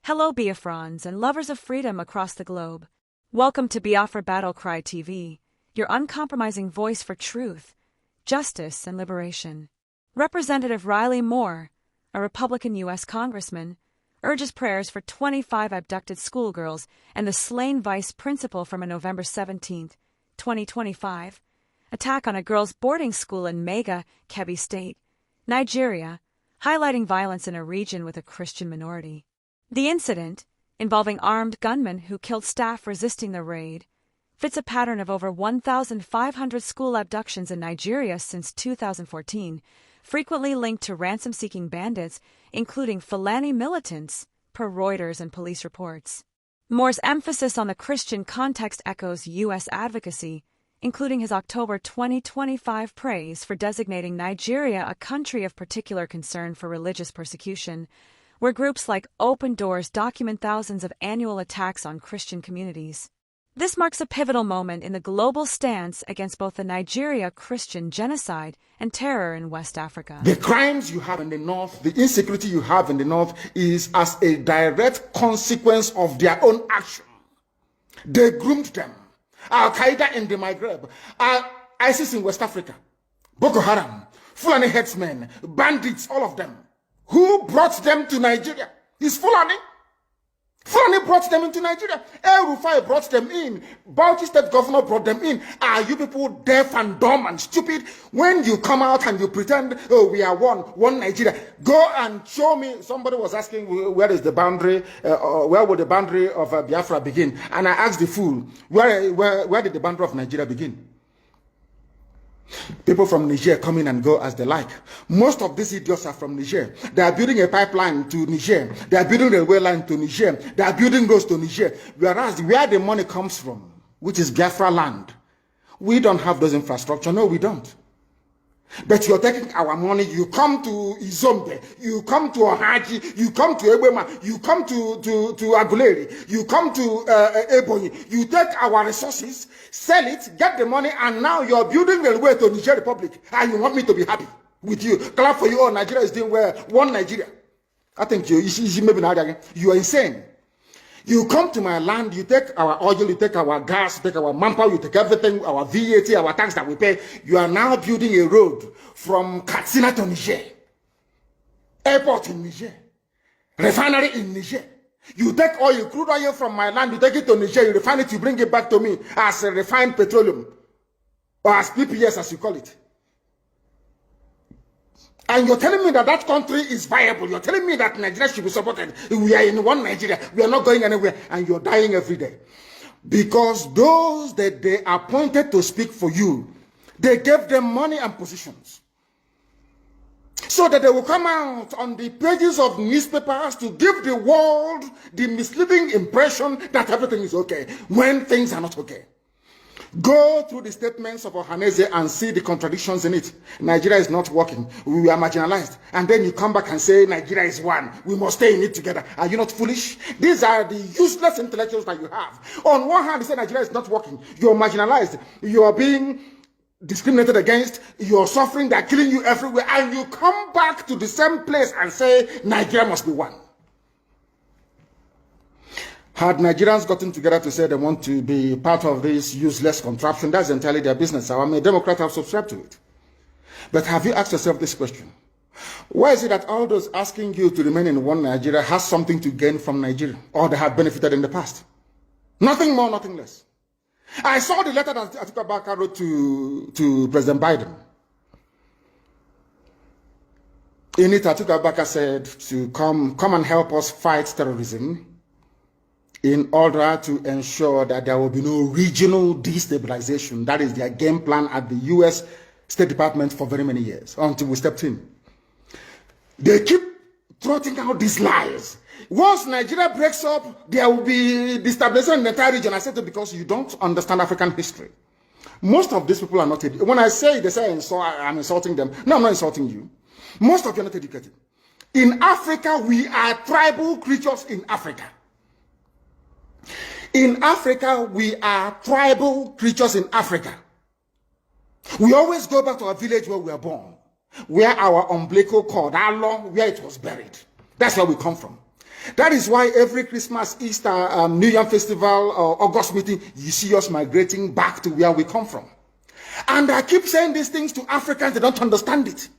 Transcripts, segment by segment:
Hello Biafrans and lovers of freedom across the globe. Welcome to Biafra Battle Cry TV, your uncompromising voice for truth, justice, and liberation. Representative Riley Moore, a Republican U.S. congressman, urges prayers for 25 abducted schoolgirls and the slain vice principal from a November 17, 2025, attack on a girls' boarding school in Mega, Kebbi State, Nigeria, highlighting violence in a region with a Christian minority. The incident, involving armed gunmen who killed staff resisting the raid, fits a pattern of over 1,500 school abductions in Nigeria since 2014, frequently linked to ransom-seeking bandits, including Fulani militants, per Reuters and police reports. Moore's emphasis on the Christian context echoes U.S. advocacy, including his October 2025 praise for designating Nigeria a country of particular concern for religious persecution, where groups like Open Doors document thousands of annual attacks on Christian communities. This marks a pivotal moment in the global stance against both the Nigeria Christian genocide and terror in West Africa. The crimes you have in the north, the insecurity you have in the north is as a direct consequence of their own action. They groomed them. Al-Qaeda in the Maghreb, ISIS in West Africa, Boko Haram, Fulani headsmen, bandits, all of them. Who brought them to Nigeria? It's Fulani. Fulani brought them into Nigeria. El Rufai brought them in. Bauchi State Governor brought them in. Are you people deaf and dumb and stupid? When you come out and you pretend, oh, we are one Nigeria, go and show me. Somebody was asking, where is the boundary, where would the boundary of Biafra begin? And I asked the fool, where did the boundary of Nigeria begin? People from Niger come in and go as they like. Most of these idiots are from Niger. They are building a pipeline to Niger. They are building a railway line to Niger. They are building roads to Niger. Whereas where the money comes from, which is Biafra land, we don't have those infrastructure. No, we don't. But you're taking our money. You come to Izombe, you come to Ohaji, you come to Ebema, you come to Aguleri, you come to Ebonyi. You take our resources, sell it, get the money, and now you're building the way to Niger Republic. And you want me to be happy with you. Clap for you. Oh, Nigeria is doing well. One Nigeria. I think you are insane. You come to my land, you take our oil, you take our gas, you take our manpower, you take everything, our VAT, our tax that we pay. You are now building a road from Katsina to Niger, airport in Niger, refinery in Niger. You take oil, crude oil from my land, you take it to Niger, you refine it, you bring it back to me as a refined petroleum, or as PPS as you call it. And you're telling me that that country is viable. You're telling me that Nigeria should be supported. We are in one Nigeria. We are not going anywhere. And you're dying every day. Because those that they appointed to speak for you, they gave them money and positions. So that they will come out on the pages of newspapers to give the world the misleading impression that everything is okay, when things are not okay. Go through the statements of Ohaneze and see the contradictions in it. Nigeria is not working. We are marginalized. And then you come back and say Nigeria is one. We must stay in it together. Are you not foolish? These are the useless intellectuals that you have. On one hand, you say Nigeria is not working. You're marginalized. You are being discriminated against. You're suffering. They're killing you everywhere. And you come back to the same place and say Nigeria must be one. Had Nigerians gotten together to say they want to be part of this useless contraption, that's entirely their business. I'm a Democrat, I've subscribed to it. But have you asked yourself this question? Why is it that all those asking you to remain in one Nigeria has something to gain from Nigeria, or they have benefited in the past? Nothing more, nothing less. I saw the letter that Atiku Abubakar wrote to President Biden. In it, Atiku Abubakar said to come and help us fight terrorism, in order to ensure that there will be no regional destabilization. That is their game plan at the U.S. State Department for very many years, until we stepped in. They keep trotting out these lies. Once Nigeria breaks up, there will be destabilization in the entire region. I said it because you don't understand African history. Most of these people are not educated. When I say, they say I'm insulting them. No, I'm not insulting you. Most of you are not educated. In Africa, we are tribal creatures in Africa. In Africa, we are tribal creatures in Africa. We always go back to our village where we were born, where our umbilical cord, our long, where it was buried. That's where we come from. That is why every Christmas, Easter, New Year festival, or August meeting, you see us migrating back to where we come from. And I keep saying these things to Africans, they don't understand it.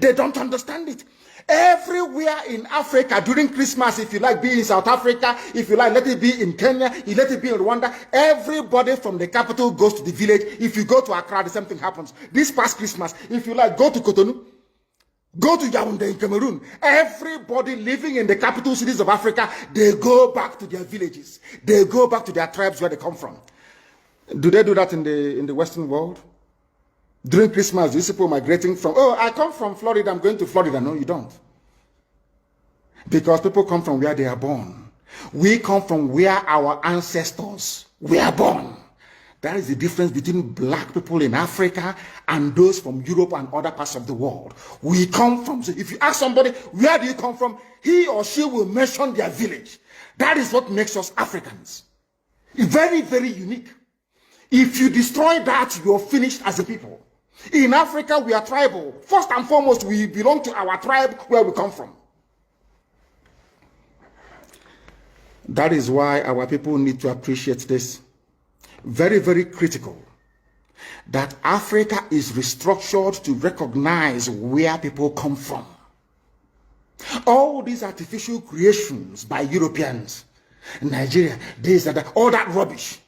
They don't understand it. Everywhere in Africa during Christmas, if you like, be in South Africa, if you like, let it be in Kenya, let it be in Rwanda, everybody from the capital goes to the village. If you go to Accra, the same thing happens. This past Christmas, if you like, go to Cotonou, go to Yaoundé in Cameroon. Everybody living in the capital cities of Africa, they go back to their villages. They go back to their tribes where they come from. Do they do that in the Western world? During Christmas, these people migrating from, oh, I come from Florida, I'm going to Florida. No, you don't. Because people come from where they are born. We come from where our ancestors were born. That is the difference between black people in Africa and those from Europe and other parts of the world. We come from, so if you ask somebody, where do you come from? He or she will mention their village. That is what makes us Africans. Very, very unique. If you destroy that, you're finished as a people. In Africa, we are tribal. First and foremost, we belong to our tribe where we come from. That is why our people need to appreciate this. Very, very critical. That Africa is restructured to recognize where people come from. All these artificial creations by Europeans, Nigeria, this and that, all that rubbish.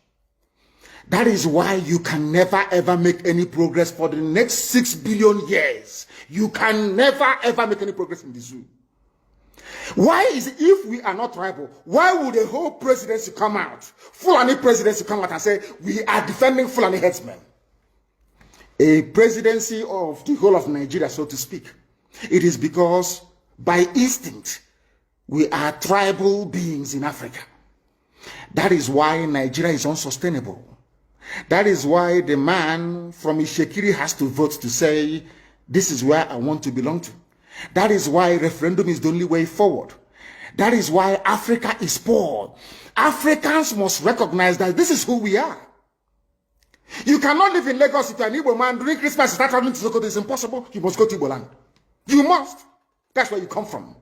That is why you can never ever make any progress for the next 6 billion years. You can never ever make any progress in the zoo. Why is it, if we are not tribal, why would a whole presidency come out, Fulani presidency come out and say, we are defending Fulani headsmen? A presidency of the whole of Nigeria, so to speak. It is because by instinct, we are tribal beings in Africa. That is why Nigeria is unsustainable. That is why the man from Ishekiri has to vote to say, this is where I want to belong to. That is why referendum is the only way forward. That is why Africa is poor. Africans must recognize that this is who we are. You cannot live in Lagos if you're an Igbo man. During Christmas, you start traveling to Sokoto. It's impossible. You must go to Igbo land. You must. That's where you come from.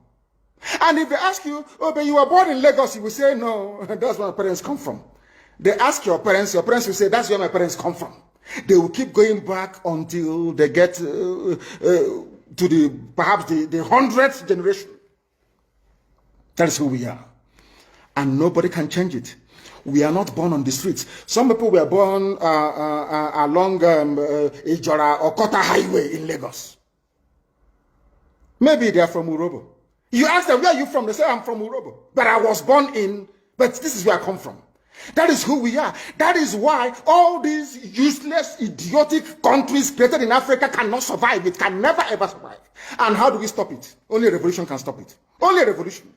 And if they ask you, oh, but you were born in Lagos, you will say, no, that's where my parents come from. They ask your parents will say, that's where my parents come from. They will keep going back until they get to perhaps the 100th generation. That is who we are. And nobody can change it. We are not born on the streets. Some people were born along Ijora or Kota Highway in Lagos. Maybe they are from Urobo. You ask them, where are you from? They say, I'm from Urobo. But I was born in, but this is where I come from. That is who we are. That is why all these useless, idiotic countries created in Africa cannot survive. It can never ever survive. And how do we stop it? Only a revolution can stop it. Only a revolution.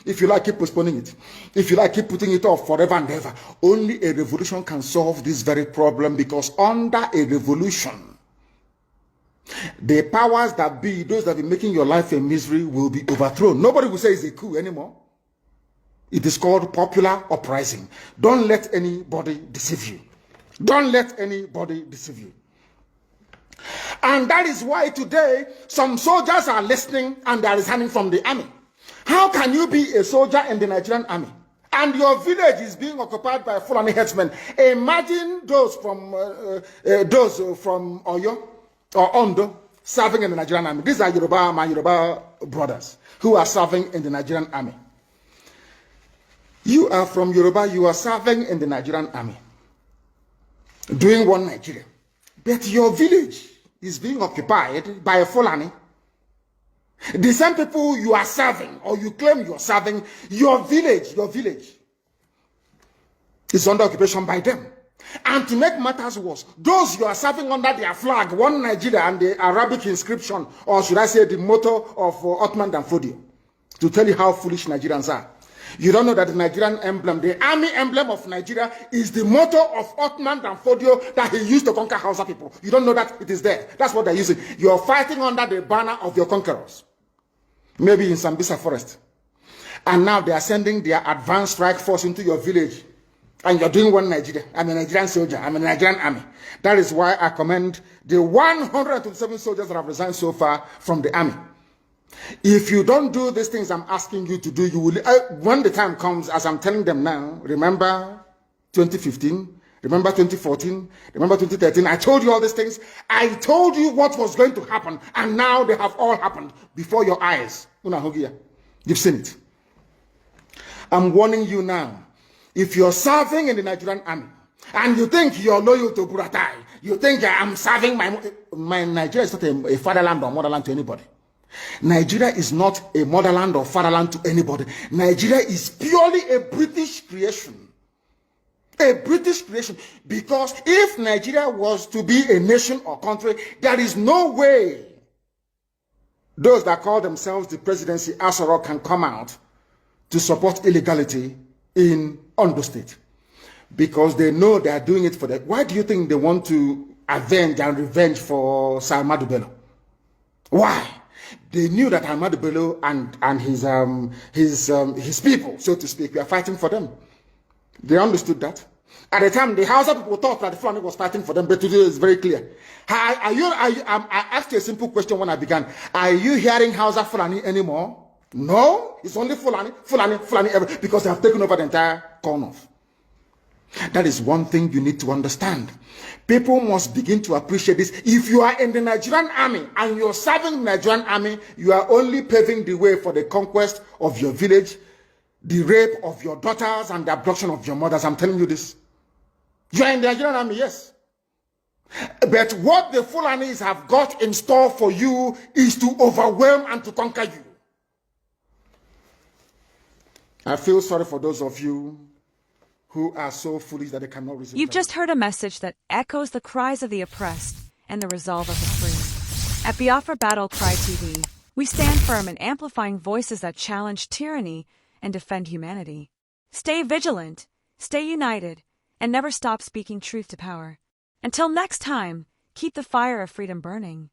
If you like, keep postponing it. If you like, keep putting it off forever and ever. Only a revolution can solve this very problem, because under a revolution, the powers that be, those that be making your life a misery, will be overthrown. Nobody will say it's a coup anymore. It is called popular uprising. Don't let anybody deceive you. Don't let anybody deceive you. And that is why today some soldiers are listening and they are resigning from the army. How can you be a soldier in the Nigerian army and your village is being occupied by Fulani headsmen? Imagine those from Oyo or Ondo serving in the Nigerian army. These are my Yoruba brothers who are serving in the Nigerian army. You are from Yoruba, you are serving in the Nigerian army, doing one Nigeria. But your village is being occupied by a Fulani. The same people you are serving, or you claim you are serving, your village is under occupation by them. And to make matters worse, those you are serving under their flag, one Nigeria, and the Arabic inscription, or should I say the motto of Ottoman Danfodio, to tell you how foolish Nigerians are. You don't know that the Nigerian emblem, the army emblem of Nigeria, is the motto of Ottoman Danfodio that he used to conquer Hausa people. You don't know that it is there. That's what they're using. You're fighting under the banner of your conquerors. Maybe in Sambisa forest. And now they are sending their advanced strike force into your village. And you're doing one Nigeria. I'm a Nigerian soldier. I'm a Nigerian army. That is why I commend the 127 soldiers that have resigned so far from the army. If you don't do these things I'm asking you to do, you will, when the time comes, as I'm telling them now, remember 2015, remember 2014, remember 2013, I told you all these things. I told you what was going to happen, and now they have all happened before your eyes. You've seen it. I'm warning you now. If you're serving in the Nigerian army, and you think you're loyal to Buratai, you think I'm serving my Nigeria is not a fatherland or motherland to anybody. Nigeria is not a motherland or fatherland to anybody. Nigeria is purely a British creation. A British creation. Because if Nigeria was to be a nation or country, there is no way those that call themselves the presidency Asoro can come out to support illegality in Ondo State. Because they know they are doing it for them. Why do you think they want to avenge and revenge for Sir Ahmadu Bello? Why? They knew that Ahmadu Bello and his people, so to speak, were fighting for them. They understood that. At the time, the Hausa people thought that the Fulani was fighting for them, but today it's very clear. I asked you a simple question when I began. Are you hearing Hausa Fulani anymore? No, it's only Fulani, because they have taken over the entire corner. That is one thing you need to understand. People must begin to appreciate this. If you are in the Nigerian army and you're serving the Nigerian army, you are only paving the way for the conquest of your village, the rape of your daughters, and the abduction of your mothers. I'm telling you this. You are in the Nigerian army, yes. But what the Fulanis have got in store for you is to overwhelm and to conquer you. I feel sorry for those of you who are so foolish that they cannot resist. You've just heard a message that echoes the cries of the oppressed and the resolve of the free. At Biafra Battle Cry TV, we stand firm in amplifying voices that challenge tyranny and defend humanity. Stay vigilant, stay united, and never stop speaking truth to power. Until next time, keep the fire of freedom burning.